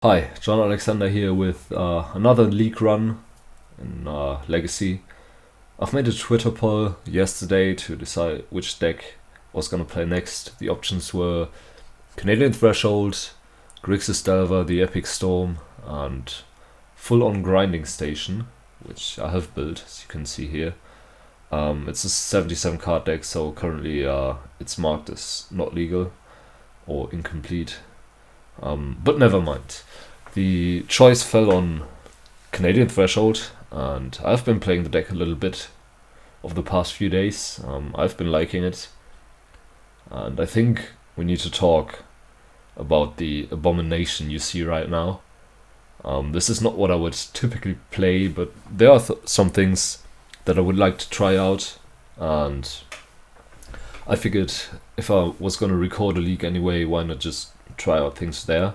Hi, John Alexander here with another league run in Legacy. I've made a Twitter poll yesterday to decide which deck I was gonna play next. The options were Canadian Threshold, Grixis Delver, the Epic Storm, and Full On Grinding Station, which I have built, as you can see here. It's a 77 card deck, so currently it's marked as not legal or incomplete. But never mind. The choice fell on Canadian Threshold, and I've been playing the deck a little bit over the past few days. I've been liking it, and I think we need to talk about the abomination you see right now. This is not what I would typically play, but there are some things that I would like to try out, and I figured if I was going to record a league anyway, why not just try out things there.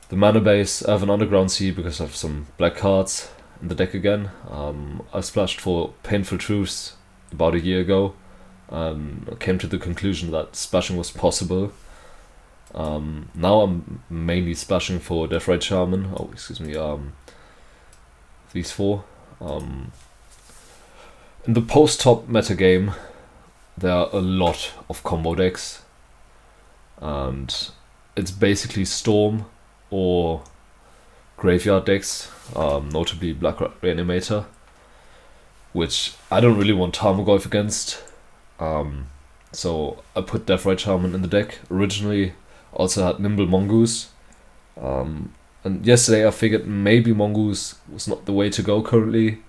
The mana base, I have an Underground Sea because I have some black cards in the deck again. I splashed for Painful Truths about a year ago and came to the conclusion that splashing was possible. Now I'm mainly splashing for Deathrite Shaman. These four. In the post-top metagame, there are a lot of combo decks, and it's basically Storm or Graveyard decks, notably Black Rat Reanimator, which I don't really want Tarmogoyf against. So I put Deathrite Shaman in the deck. Originally, also had Nimble Mongoose. And yesterday I figured maybe Mongoose was not the way to go currently.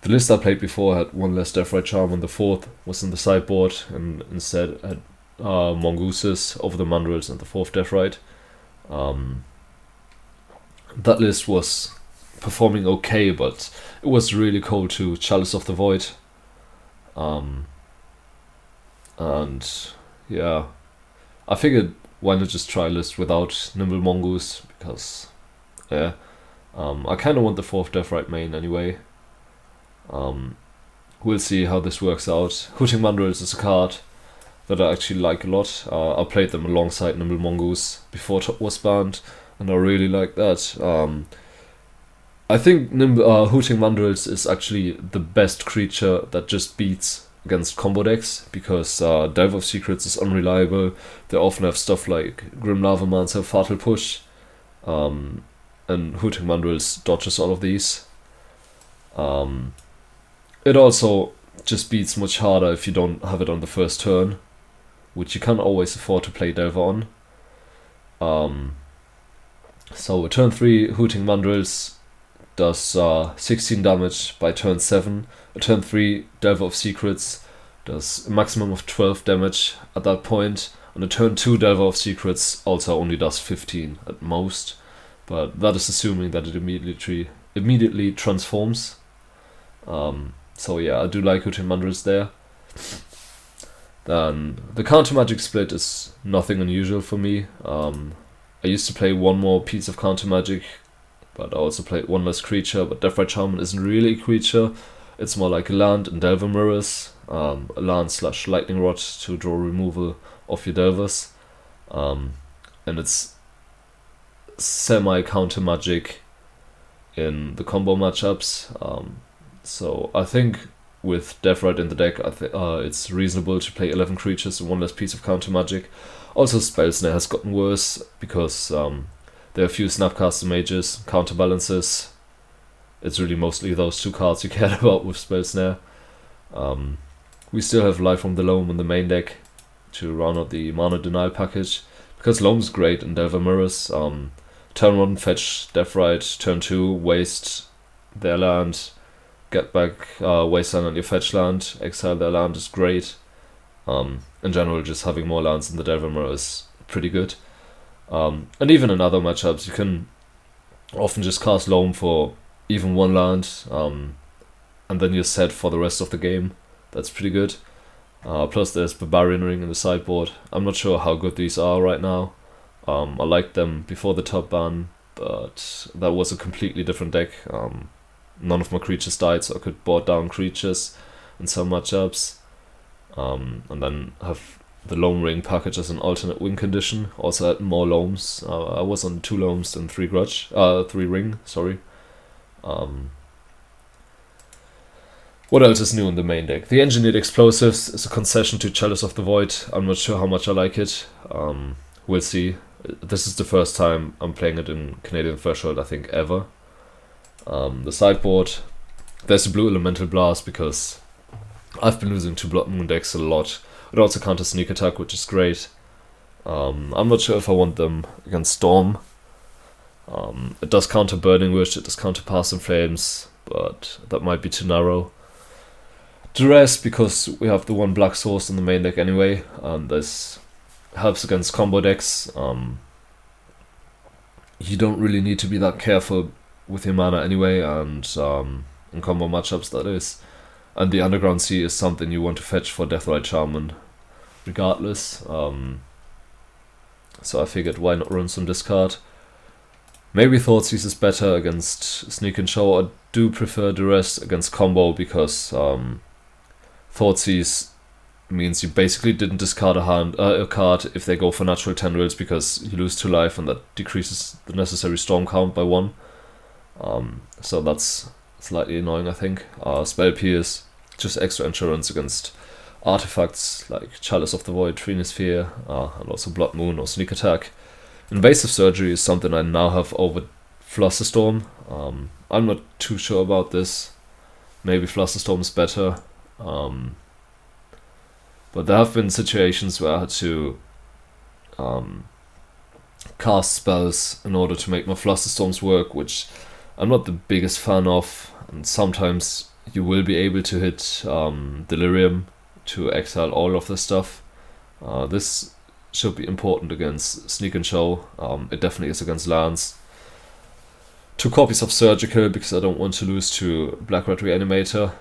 The list I played before had one less Deathrite Shaman, the fourth was in the sideboard, and instead had Mongooses over the Mandrills and the fourth Deathrite. That list was performing okay, but it was really cold to Chalice of the Void. And yeah, I figured why not just try a list without Nimble Mongoose, because I kind of want the fourth Deathrite main anyway. We'll see how this works out. Hooting Mandrills is a card that I actually like a lot. I played them alongside Nimble Mongoose before Top was banned, and I really like that. I think Hooting Mandrills is actually the best creature that just beats against combo decks, because Delver of Secrets is unreliable. They often have stuff like Grim Lavamancer, Fatal Push, and Hooting Mandrills dodges all of these. It also just beats much harder if you don't have it on the first turn, which you can't always afford to play Delver on. So a turn 3 Hooting Mandrills does 16 damage by turn 7. A turn 3 Delver of Secrets does a maximum of 12 damage at that point. And a turn 2 Delver of Secrets also only does 15 at most, but that is assuming that it immediately transforms. So yeah, I do like Hooting Mandrills there. Then the counter magic split is nothing unusual for me. I used to play one more piece of counter magic, but I also played one less creature. But Deathrite Shaman isn't really a creature, it's more like a land and Delver Mirrors. A land / Lightning Rod to draw removal of your Delvers. And it's semi counter magic in the combo matchups. So I think with Deathrite in the deck, it's reasonable to play 11 creatures and one less piece of counter magic. Also, Spell Snare has gotten worse because there are a few Snapcaster Mages, counterbalances. It's really mostly those two cards you cared about with Spell Snare. We still have Life from the Loam in the main deck to round out the Mana Denial package, because Loam's great in Delver Mirrors. Turn 1 fetch Deathrite, turn 2 waste their land, get back Wasteland on your fetch land, exile their land is great. In general, just having more lands in the Delver Mirror is pretty good. And even in other matchups, you can often just cast Loam for even one land, and then you're set for the rest of the game. That's pretty good. Plus there's Barbarian Ring in the sideboard. I'm not sure how good these are right now. I liked them before the top ban, but that was a completely different deck. None of my creatures died, so I could board down creatures in some matchups. And then have the Loam Ring package as an alternate win condition. Also had more Loams. I was on 2 Loams and 3 Grudge. 3 Ring, sorry. What else is new in the main deck? The Engineered Explosives is a concession to Chalice of the Void. I'm not sure how much I like it. We'll see. This is the first time I'm playing it in Canadian Threshold, I think, ever. The sideboard, there's a blue Elemental Blast because I've been losing to Blood Moon decks a lot. It also counters Sneak Attack, which is great. I'm not sure if I want them against Storm. It does counter Burning Wish, it does counter Past in Flames, but that might be too narrow. Duress, because we have the 1 black source in the main deck anyway, and this helps against combo decks. You don't really need to be that careful with your mana anyway, and in combo matchups that is. And the Underground Sea is something you want to fetch for Deathrite Shaman regardless. So I figured, why not run some discard? Maybe Thoughtseize is better against Sneak and Show. I do prefer Duress against combo because Thoughtseize means you basically didn't discard a card if they go for natural tendrils, because you lose 2 life and that decreases the necessary storm count by 1. So that's slightly annoying, I think. Spell Pierce, just extra insurance against artifacts like Chalice of the Void, Trinosphere, and also Blood Moon or Sneak Attack. Invasive Surgery is something I now have over Flusterstorm. I'm not too sure about this. Maybe Flusterstorm is better. But there have been situations where I had to cast spells in order to make my Flusterstorms work, which I'm not the biggest fan of. And sometimes you will be able to hit Delirium to exile all of this stuff. This should be important against Sneak and Show. It definitely is against lands. 2 copies of Surgical because I don't want to lose to Black Red Reanimator.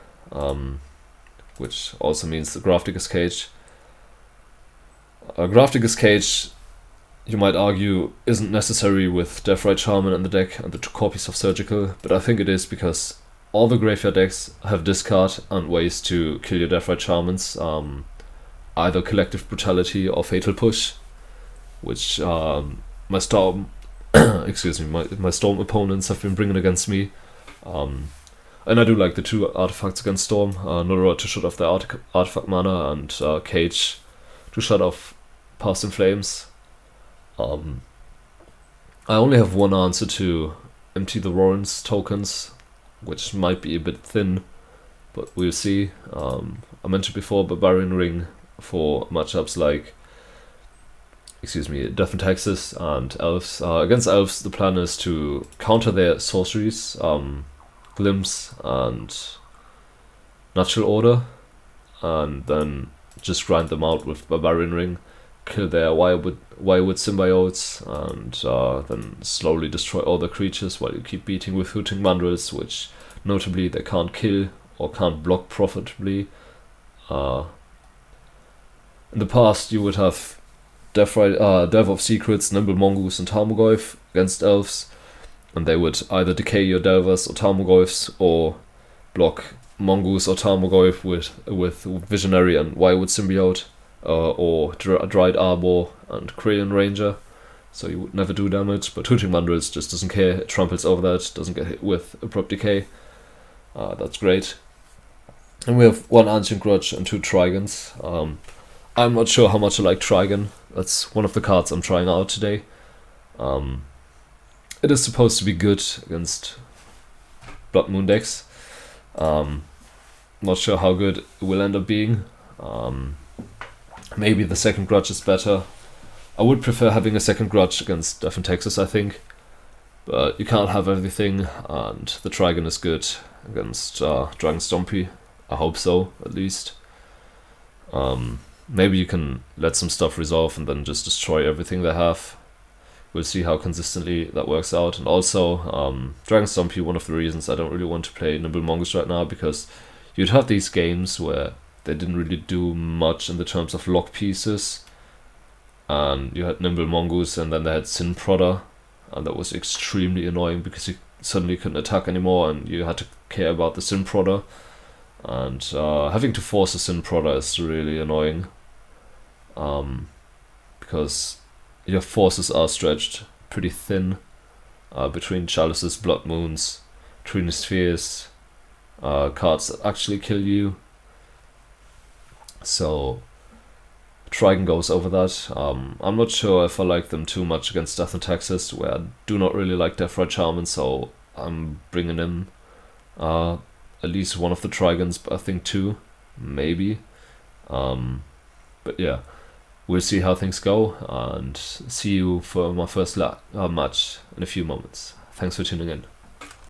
Which also means the Grafdigger's Cage. Grafdigger's Cage, you might argue, isn't necessary with Deathrite Shaman in the deck and the 2 copies of Surgical, but I think it is because all the graveyard decks have discard and ways to kill your Deathrite Shamans, either Collective Brutality or Fatal Push, which my Storm, excuse me, my Storm opponents have been bringing against me. And I do like the 2 artifacts against Storm, Nora to shut off the artifact mana, and Cage to shut off Past in Flames. I only have 1 answer to empty the Warrens tokens, which might be a bit thin, but we'll see. I mentioned before Barbarian Ring for matchups like, Death in Texas and Elves. Against Elves, the plan is to counter their sorceries, Glimpse and Natural Order, and then just grind them out with Barbarian Ring, kill their Wirewood Symbiotes, and then slowly destroy all the creatures while you keep beating with Hooting Mandrills, which notably they can't kill or can't block profitably. In the past you would have Delve of Secrets, Nimble Mongoose and Tarmogoyf against Elves, and they would either decay your Delvers or Tarmogoyfs or block Mongoose or Tarmogoyf with Visionary and Wirewood Symbiote, or Dried Arbor and Crayon Ranger, so you would never do damage, but Hooting Mandrills just doesn't care, it tramples over that, doesn't get hit with Abrupt Decay. That's great. And we have 1 Ancient Grudge and 2 Trigons. I'm not sure how much I like Trigon. That's one of the cards I'm trying out today. It is supposed to be good against Blood Moon decks. Not sure how good it will end up being. Maybe the second Grudge is better. I would prefer having a second Grudge against Death in Texas, I think. But you can't have everything, and the Trigon is good against Dragon Stompy. I hope so, at least. Maybe you can let some stuff resolve and then just destroy everything they have. We'll see how consistently that works out. And also, Dragon Stompy, one of the reasons I don't really want to play Nimble Mongoose right now, because you'd have these games where they didn't really do much in the terms of lock pieces, and you had Nimble Mongoose and then they had Sin Prodder, and that was extremely annoying because you suddenly couldn't attack anymore and you had to care about the Sin Prodder, and having to force a Sin Prodder is really annoying. because your forces are stretched pretty thin between Chalices, Blood Moons, Trini Spheres, cards that actually kill you. So Trigon goes over that. I'm not sure if I like them too much against Death and Taxes, where I do not really like Deathrite Shaman, so I'm bringing in at least one of the Trigons, but I think two, maybe. But yeah, we'll see how things go, and see you for my first match in a few moments. Thanks for tuning in.